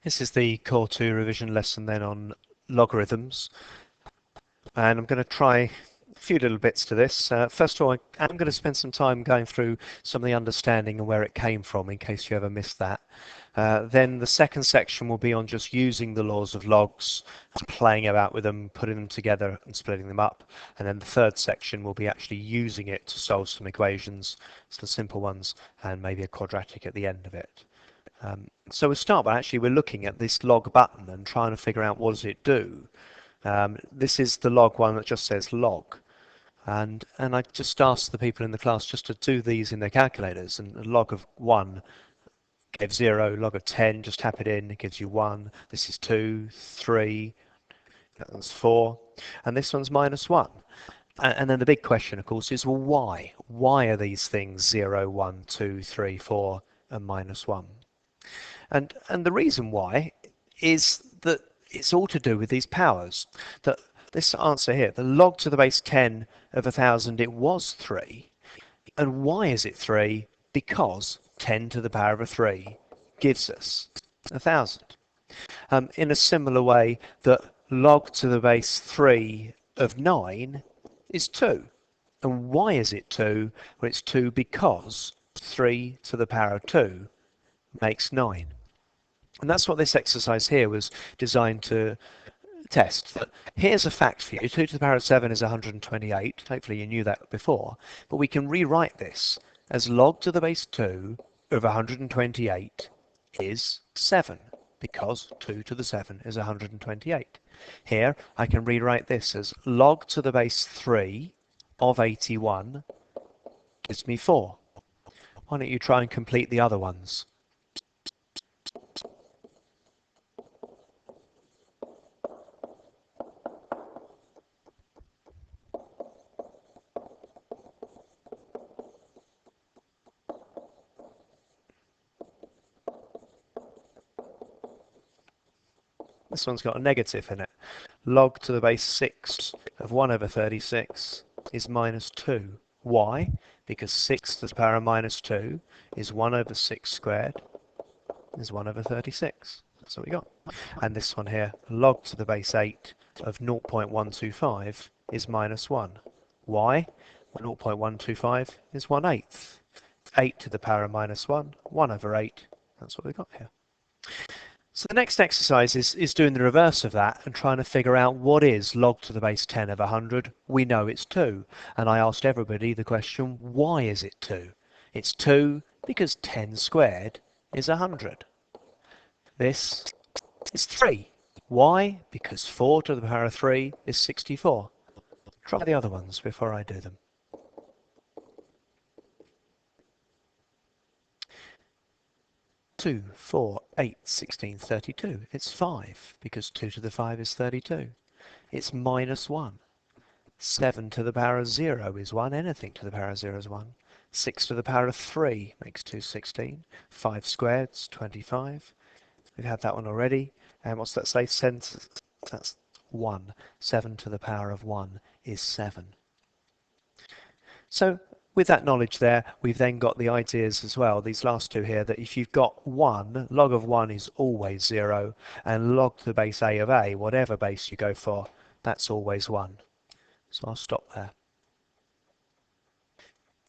This is the Core 2 revision lesson then on logarithms, and I'm going to try a few little bits to this. First of all, I'm going to spend some time going through some of the understanding and where it came from in case you ever missed that. Then the second section will be on just using the laws of logs, playing about with them, putting them together and splitting them up. And then the third section will be actually using it to solve some equations, some simple ones, and maybe a quadratic at the end of it. So we'll start by we're looking at this log button and trying to figure out what does it do. This is the log one that just says log. And I just asked the people in the class just to do these in their calculators, and a log of 1 gave 0, log of 10, just tap it in, it gives you 1. This is 2, 3, that's 4, and this one's -1. And then the big question, of course, is, well, why? Why are these things 0, 1, 2, 3, 4, and -1? And the reason why is that it's all to do with these powers. That this answer here, the log to the base 10 of 1,000, it was 3. And why is it 3? Because 10 to the power of 3 gives us 1,000. In a similar way that log to the base 3 of 9 is 2. And why is it 2? Well, it's 2 because 3 to the power of 2 makes 9. And that's what this exercise here was designed to test. That here's a fact for you. 2 to the power of 7 is 128. Hopefully you knew that before. But we can rewrite this as log to the base 2 of 128 is 7, because 2 to the 7 is 128. Here I can rewrite this as log to the base 3 of 81 gives me 4. Why don't you try and complete the other ones? This one's got a negative in it. Log to the base 6 of 1 over 36 is -2. Why? Because 6 to the power of -2 is 1 over 6 squared is 1 over 36. That's what we got. And this one here, log to the base 8 of 0.125 is -1. Why? Well, 0.125 is 1/8. 8 to the power of -1, 1 over 8. That's what we got here. So the next exercise is doing the reverse of that and trying to figure out what is log to the base 10 of 100. We know it's 2. And I asked everybody the question, why is it 2? It's 2 because 10 squared is 100. This is 3. Why? Because 4 to the power of 3 is 64. Try the other ones before I do them. 2, 4, 8, 16, 32. It's 5, because 2 to the 5 is 32. It's -1. 7 to the power of 0 is 1. Anything to the power of 0 is 1. 6 to the power of 3 makes 2, 16. 5 squared is 25. We've had that one already. And what's that say? That's 1. 7 to the power of 1 is 7. So with that knowledge there, we've then got the ideas as well, these last two here, that if you've got 1, log of 1 is always 0, and log to the base a of a, whatever base you go for, that's always 1. So I'll stop there.